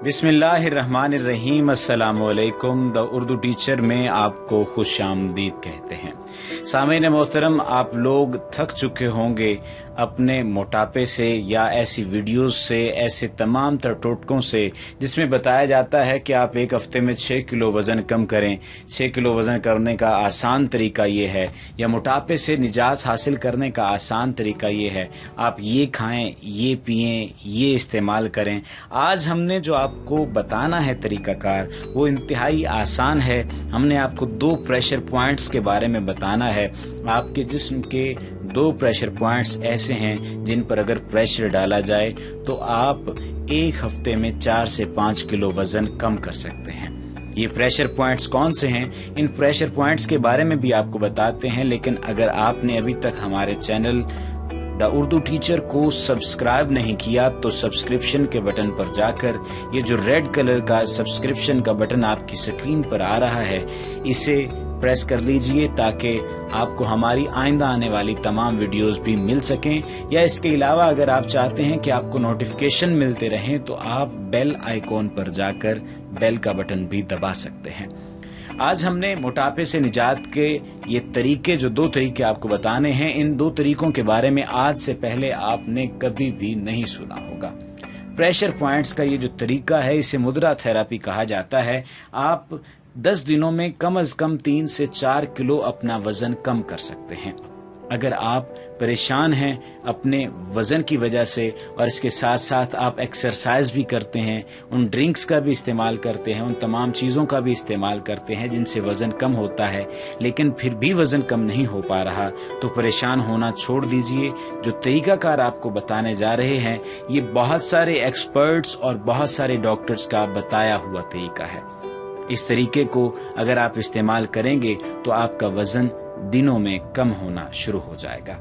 بسم اللہ الرحمن الرحیم۔ السلام علیکم۔ دا اردو ٹیچر میں آپ کو خوش آمدید کہتے ہیں۔ سامعین محترم، آپ لوگ تھک چکے ہوں گے اپنے موٹاپے سے یا ایسی ویڈیوز سے، ایسے تمام تر ٹوٹکوں سے جس میں بتایا جاتا ہے کہ آپ ایک ہفتے میں 6 کلو وزن کم کریں۔ 6 کلو وزن کرنے کا آسان طریقہ یہ ہے، یا موٹاپے سے نجات حاصل کرنے کا آسان طریقہ یہ ہے، آپ یہ کھائیں، یہ پئیں، یہ استعمال کریں۔ آج ہم نے جو آپ کو بتانا ہے طریقہ کار، وہ انتہائی آسان ہے۔ ہم نے آپ کو 2 پریشر پوائنٹس کے بارے میں بتانا ہے۔ آپ کے جسم کے 2 پریشر پوائنٹس ایسے ہیں جن پر اگر پریشر ڈالا جائے تو آپ ایک ہفتے میں 4 سے 5 کلو وزن کم کر سکتے ہیں۔ یہ پریشر پوائنٹس کون سے ہیں؟ ان پریشر پوائنٹس کے بارے میں بھی آپ کو بتاتے ہیں، لیکن اگر آپ نے ابھی تک ہمارے چینل دا اردو ٹیچر کو سبسکرائب نہیں کیا تو سبسکرپشن کے بٹن پر جا کر یہ جو ریڈ کلر کا سبسکرپشن کا بٹن آپ کی سکرین پر آ رہا ہے، اسے پریس کر لیجئے تاکہ آپ کو ہماری آئندہ آنے والی تمام ویڈیوز بھی مل سکیں۔ یا اس کے علاوہ اگر آپ چاہتے ہیں کہ آپ کو نوٹیفیکیشن ملتے رہیں تو آپ بیل آئیکن پر جا کر بیل کا بٹن بھی دبا سکتے ہیں۔ آج ہم نے موٹاپے سے نجات کے یہ طریقے، جو 2 طریقے آپ کو بتانے ہیں، ان 2 طریقوں کے بارے میں آج سے پہلے آپ نے کبھی بھی نہیں سنا ہوگا۔ پریشر پوائنٹس کا یہ جو طریقہ ہے، اسے مدرا تھراپی کہا جاتا ہے۔ آپ 10 دنوں میں کم از کم 3 سے 4 کلو اپنا وزن کم کر سکتے ہیں۔ اگر آپ پریشان ہیں اپنے وزن کی وجہ سے اور اس کے ساتھ ساتھ آپ ایکسرسائز بھی کرتے ہیں، ان ڈرنکس کا بھی استعمال کرتے ہیں، ان تمام چیزوں کا بھی استعمال کرتے ہیں جن سے وزن کم ہوتا ہے، لیکن پھر بھی وزن کم نہیں ہو پا رہا، تو پریشان ہونا چھوڑ دیجئے۔ جو طریقہ کار آپ کو بتانے جا رہے ہیں، یہ بہت سارے ایکسپرٹس اور بہت سارے ڈاکٹرز کا بتایا ہوا طریقہ ہے۔ اس طریقے کو اگر آپ استعمال کریں گے تو آپ کا وزن دنوں میں کم ہونا شروع ہو جائے گا۔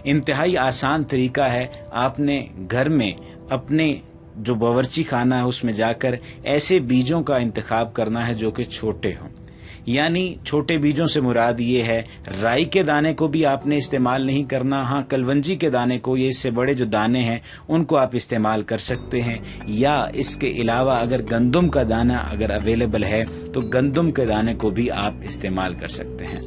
انتہائی آسان طریقہ ہے۔ آپ نے گھر میں اپنے جو باورچی خانہ ہے اس میں جا کر ایسے بیجوں کا انتخاب کرنا ہے جو کہ چھوٹے ہوں، یعنی چھوٹے بیجوں سے مراد یہ ہے رائی کے دانے کو بھی آپ نے استعمال نہیں کرنا، ہاں کلونجی کے دانے کو، یہ اس سے بڑے جو دانے ہیں ان کو آپ استعمال کر سکتے ہیں، یا اس کے علاوہ اگر گندم کا دانہ اگر اویلیبل ہے تو گندم کے دانے کو بھی آپ استعمال کر سکتے ہیں۔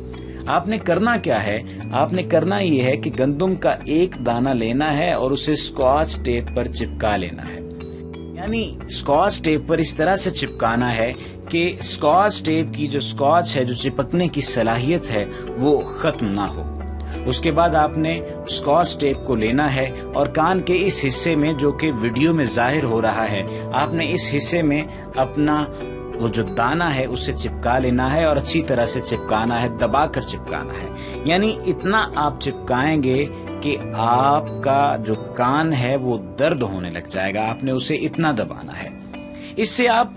آپ نے کرنا کیا ہے؟ آپ نے کرنا یہ ہے کہ گندم کا ایک دانہ لینا ہے اور اسے اسکاچ ٹیپ پر چپکا لینا ہے، یعنی اسکاچ ٹیپ پر اس طرح سے چپکانا ہے کہ اسکاچ ٹیپ کی جو اسکاچ ہے، جو چپکنے کی صلاحیت ہے، وہ ختم نہ ہو۔ اس کے بعد آپ نے اسکاچ ٹیپ کو لینا ہے اور کان کے اس حصے میں جو کہ ویڈیو میں ظاہر ہو رہا ہے، آپ نے اس حصے میں اپنا وہ جو دانہ ہے اسے چپکا لینا ہے اور اچھی طرح سے چپکانا ہے، دبا کر چپکانا ہے، یعنی اتنا آپ چپکائیں گے کہ آپ کا جو کان ہے وہ درد ہونے لگ جائے گا۔ آپ نے اسے اتنا دبانا ہے۔ اس سے آپ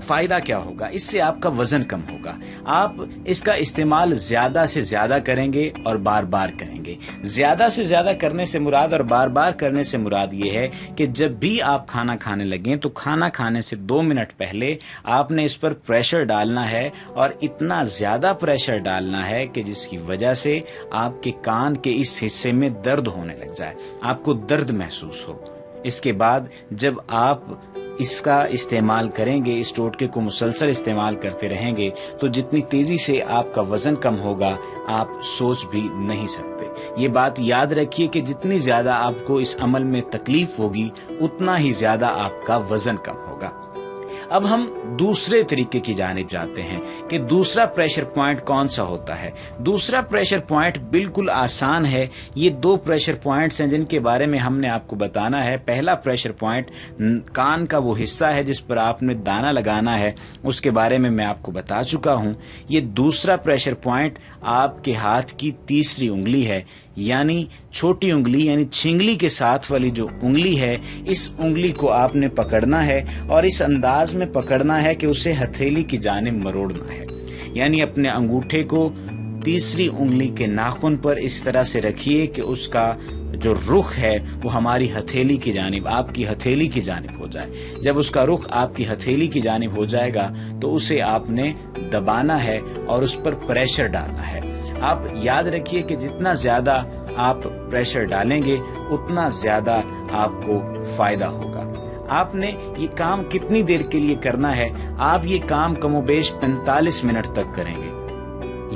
فائدہ کیا ہوگا؟ اس سے آپ کا وزن کم ہوگا۔ آپ اس کا استعمال زیادہ سے زیادہ کریں گے اور بار بار کریں گے۔ زیادہ سے زیادہ کرنے سے مراد اور بار بار کرنے سے مراد یہ ہے کہ جب بھی آپ کھانا کھانے لگیں تو کھانا کھانے سے 2 منٹ پہلے آپ نے اس پر پریشر ڈالنا ہے، اور اتنا زیادہ پریشر ڈالنا ہے کہ جس کی وجہ سے آپ کے کان کے اس حصے میں درد ہونے لگ جائے، آپ کو درد محسوس ہو۔ اس کے بعد جب آپ اس کا استعمال کریں گے، اس ٹوٹکے کو مسلسل استعمال کرتے رہیں گے، تو جتنی تیزی سے آپ کا وزن کم ہوگا آپ سوچ بھی نہیں سکتے۔ یہ بات یاد رکھیے کہ جتنی زیادہ آپ کو اس عمل میں تکلیف ہوگی اتنا ہی زیادہ آپ کا وزن کم ہوگا۔ اب ہم دوسرے طریقے کی جانب جاتے ہیں کہ دوسرا پریشر پوائنٹ کون سا ہوتا ہے۔ دوسرا پریشر پوائنٹ بالکل آسان ہے۔ یہ 2 پریشر پوائنٹس ہیں جن کے بارے میں ہم نے آپ کو بتانا ہے۔ پہلا پریشر پوائنٹ کان کا وہ حصہ ہے جس پر آپ نے دانہ لگانا ہے، اس کے بارے میں آپ کو بتا چکا ہوں۔ یہ دوسرا پریشر پوائنٹ آپ کے ہاتھ کی تیسری انگلی ہے، یعنی چھوٹی انگلی، یعنی چھنگلی کے ساتھ والی جو انگلی ہے، اس انگلی کو آپ نے پکڑنا ہے اور اس انداز میں پکڑنا ہے کہ اسے ہتھیلی کی جانب مروڑنا ہے، یعنی اپنے انگوٹھے کو تیسری انگلی کے ناخن پر اس طرح سے رکھیے کہ اس کا جو رخ ہے وہ ہماری ہتھیلی کی جانب، آپ کی ہتھیلی کی جانب ہو جائے۔ جب اس کا رخ آپ کی ہتھیلی کی جانب ہو جائے گا تو اسے آپ نے دبانا ہے اور اس پر پریشر ڈالنا ہے۔ آپ یاد رکھیے کہ جتنا زیادہ آپ پریشر ڈالیں گے اتنا زیادہ آپ کو فائدہ ہوگا۔ آپ نے یہ کام کتنی دیر کے لیے کرنا ہے؟ آپ یہ کام کم و بیش 45 منٹ تک کریں گے.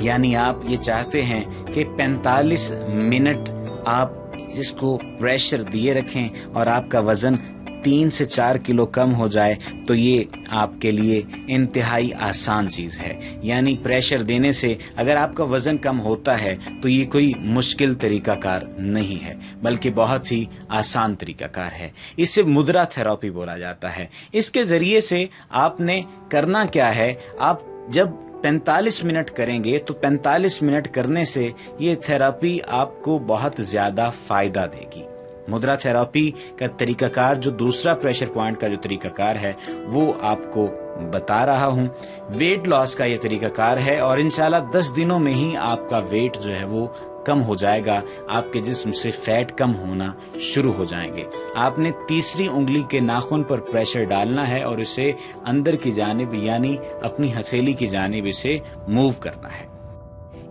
یعنی آپ یہ چاہتے ہیں کہ 45 منٹ آپ اس کو پریشر دیے رکھیں اور آپ کا وزن 3 سے 4 کلو کم ہو جائے. تو یہ آپ کے لیے انتہائی آسان چیز ہے. یعنی پریشر دینے سے اگر آپ کا وزن کم ہوتا ہے تو یہ کوئی مشکل طریقہ کار نہیں ہے، بلکہ بہت ہی آسان طریقہ کار ہے. اسے مدرا تھراپی بولا جاتا ہے. اس کے ذریعے سے آپ نے کرنا کیا ہے، آپ جب 45 منٹ کریں گے تو 45 منٹ کرنے سے یہ تھراپی آپ کو بہت زیادہ فائدہ دے گی. مدرا تھراپی کا طریقہ کار، جو دوسرا پریشر پوائنٹ کا جو طریقہ کار ہے وہ آپ کو بتا رہا ہوں. ویٹ لاس کا یہ طریقہ کار ہے اور انشاءاللہ 10 دنوں میں ہی آپ کا ویٹ جو ہے وہ کم ہو جائے گا. آپ کے جسم سے فیٹ کم ہونا شروع ہو جائیں گے. آپ نے تیسری انگلی کے ناخن پر پریشر ڈالنا ہے اور اسے اندر کی جانب یعنی اپنی ہتھیلی کی جانب اسے موو کرنا ہے.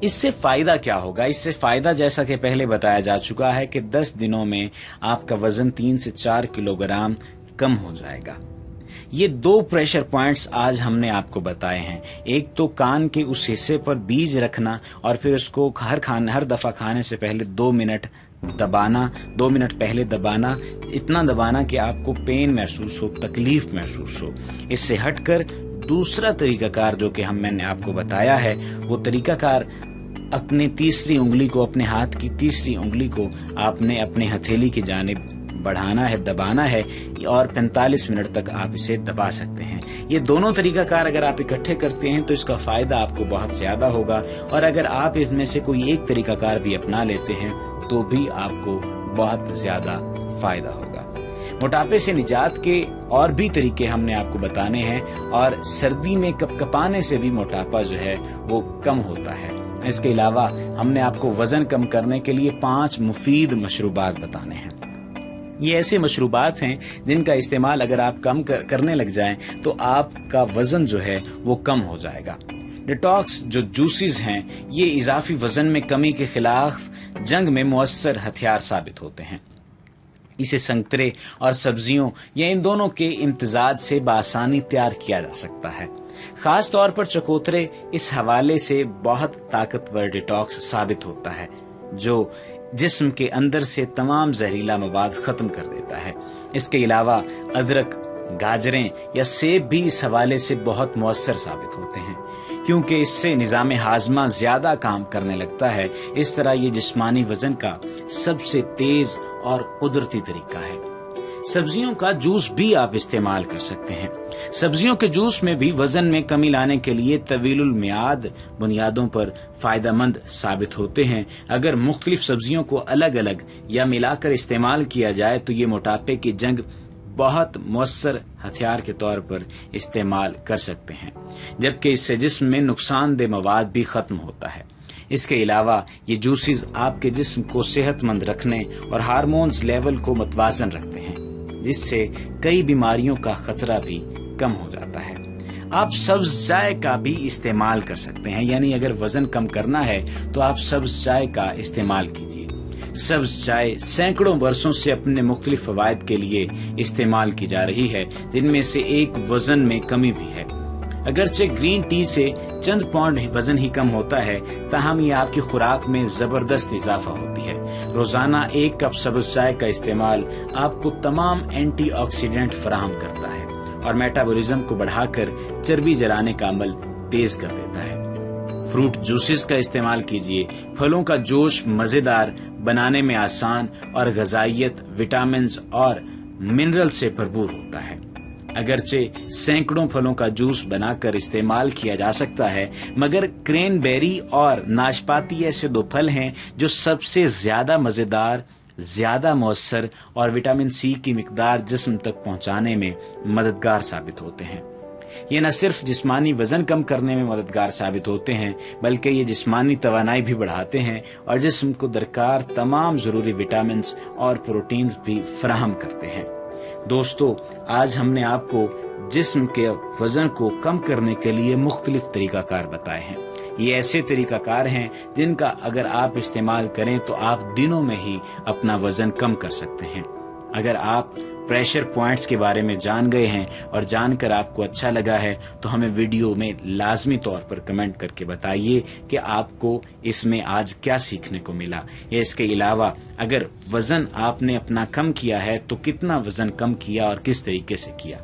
اس سے فائدہ کیا ہوگا؟ اس سے فائدہ جیسا کہ پہلے بتایا جا چکا ہے کہ 10 دنوں میں آپ کا وزن 3 سے 4 کلو گرام کم ہو جائے گا. یہ 2 پریشر پوائنٹس آج ہم نے آپ کو بتائے ہیں. ایک تو کان کے اس حصے پر بیج رکھنا اور پھر اس کو ہر دفعہ کھانے سے پہلے 2 منٹ دبانا، 2 منٹ پہلے دبانا، اتنا دبانا کہ آپ کو پین محسوس ہو، تکلیف محسوس ہو. اس سے ہٹ کر دوسرا طریقہ کار جو کہ میں نے آپ کو بتایا ہے، وہ طریقہ کار اپنی تیسری انگلی کو، اپنے ہاتھ کی تیسری انگلی کو آپ نے اپنے ہتھیلی کی جانب بڑھانا ہے، دبانا ہے اور 45 منٹ تک آپ اسے دبا سکتے ہیں. یہ دونوں طریقہ کار اگر آپ اکٹھے کرتے ہیں تو اس کا فائدہ آپ کو بہت زیادہ ہوگا، اور اگر آپ اس میں سے کوئی ایک طریقہ کار بھی اپنا لیتے ہیں تو بھی آپ کو بہت زیادہ فائدہ ہوگا. موٹاپے سے نجات کے اور بھی طریقے ہم نے آپ کو بتانے ہیں، اور سردی میں کپانے سے بھی موٹاپا جو ہے وہ کم ہوتا ہے. اس کے علاوہ ہم نے آپ کو وزن کم کرنے کے لیے 5 مفید مشروبات بتانے ہیں. یہ ایسے مشروبات ہیں جن کا استعمال اگر آپ کم کرنے لگ جائیں تو آپ کا وزن جو ہے وہ کم ہو جائے گا. ڈیٹاکس جو جوسز ہیں یہ اضافی وزن میں کمی کے خلاف جنگ میں مؤثر ہتھیار ثابت ہوتے ہیں. اسے سنترے اور سبزیوں یا ان دونوں کے امتزاج سے بآسانی تیار کیا جا سکتا ہے. خاص طور پر چکوترے اس حوالے سے بہت طاقتور ڈیٹاکس ثابت ہوتا ہے جو جسم کے اندر سے تمام زہریلا مواد ختم کر دیتا ہے. اس کے علاوہ ادرک، گاجریں یا سیب بھی اس حوالے سے بہت مؤثر ثابت ہوتے ہیں کیونکہ اس سے نظام ہاضمہ زیادہ کام کرنے لگتا ہے. اس طرح یہ جسمانی وزن کا سب سے تیز اور قدرتی طریقہ ہے. سبزیوں کا جوس بھی آپ استعمال کر سکتے ہیں. سبزیوں کے جوس میں بھی وزن میں کمی لانے کے لیے طویل المیعاد بنیادوں پر فائدہ مند ثابت ہوتے ہیں. اگر مختلف سبزیوں کو الگ الگ یا ملا کر استعمال کیا جائے تو یہ موٹاپے کی جنگ بہت مؤثر ہتھیار کے طور پر استعمال کر سکتے ہیں، جبکہ اس سے جسم میں نقصان دہ مواد بھی ختم ہوتا ہے. اس کے علاوہ یہ جوسز آپ کے جسم کو صحت مند رکھنے اور ہارمونز لیول کو متوازن رکھتے ہیں، جس سے کئی بیماریوں کا خطرہ بھی کم ہو جاتا ہے. آپ سبز چائے کا بھی استعمال کر سکتے ہیں. یعنی اگر وزن کم کرنا ہے تو آپ سبز چائے کا استعمال کیجیے. سبز چائے سینکڑوں برسوں سے اپنے مختلف فوائد کے لیے استعمال کی جا رہی ہے، جن میں سے ایک وزن میں کمی بھی ہے. اگرچہ گرین ٹی سے چند پاؤنڈ وزن ہی کم ہوتا ہے، تاہم یہ آپ کی خوراک میں زبردست اضافہ ہوتی ہے. روزانہ 1 کپ سبز چائے کا استعمال آپ کو تمام اینٹی آکسیڈنٹ فراہم کرتا ہے اور میٹابولزم کو بڑھا کر چربی جلانے کا عمل تیز کر دیتا ہے. فروٹ جوسز کا استعمال کیجیے. پھلوں کا جوش مزیدار، بنانے میں آسان اور غذائیت، وٹامنز اور منرل سے بھرپور ہوتا ہے. اگرچہ سینکڑوں پھلوں کا جوس بنا کر استعمال کیا جا سکتا ہے، مگر کرین بیری اور ناشپاتی ایسے 2 پھل ہیں جو سب سے زیادہ مزیدار، زیادہ مؤثر اور وٹامن سی کی مقدار جسم تک پہنچانے میں مددگار ثابت ہوتے ہیں. یہ نہ صرف جسمانی وزن کم کرنے میں مددگار ثابت ہوتے ہیں بلکہ یہ جسمانی توانائی بھی بڑھاتے ہیں اور جسم کو درکار تمام ضروری وٹامنز اور پروٹینز بھی فراہم کرتے ہیں. دوستو، آج ہم نے آپ کو جسم کے وزن کو کم کرنے کے لیے مختلف طریقہ کار بتائے ہیں. یہ ایسے طریقہ کار ہیں جن کا اگر آپ استعمال کریں تو آپ دنوں میں ہی اپنا وزن کم کر سکتے ہیں. اگر آپ پریشر پوائنٹس کے بارے میں جان گئے ہیں اور جان کر آپ کو اچھا لگا ہے تو ہمیں ویڈیو میں لازمی طور پر کمنٹ کر کے بتائیے کہ آپ کو اس میں آج کیا سیکھنے کو ملا، یا اس کے علاوہ اگر وزن آپ نے اپنا کم کیا ہے تو کتنا وزن کم کیا اور کس طریقے سے کیا۔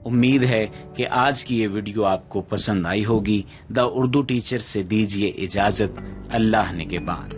امید ہے کہ آج کی یہ ویڈیو آپ کو پسند آئی ہوگی۔ دا اردو ٹیچر سے دیجیے اجازت، اللہ نگہبان۔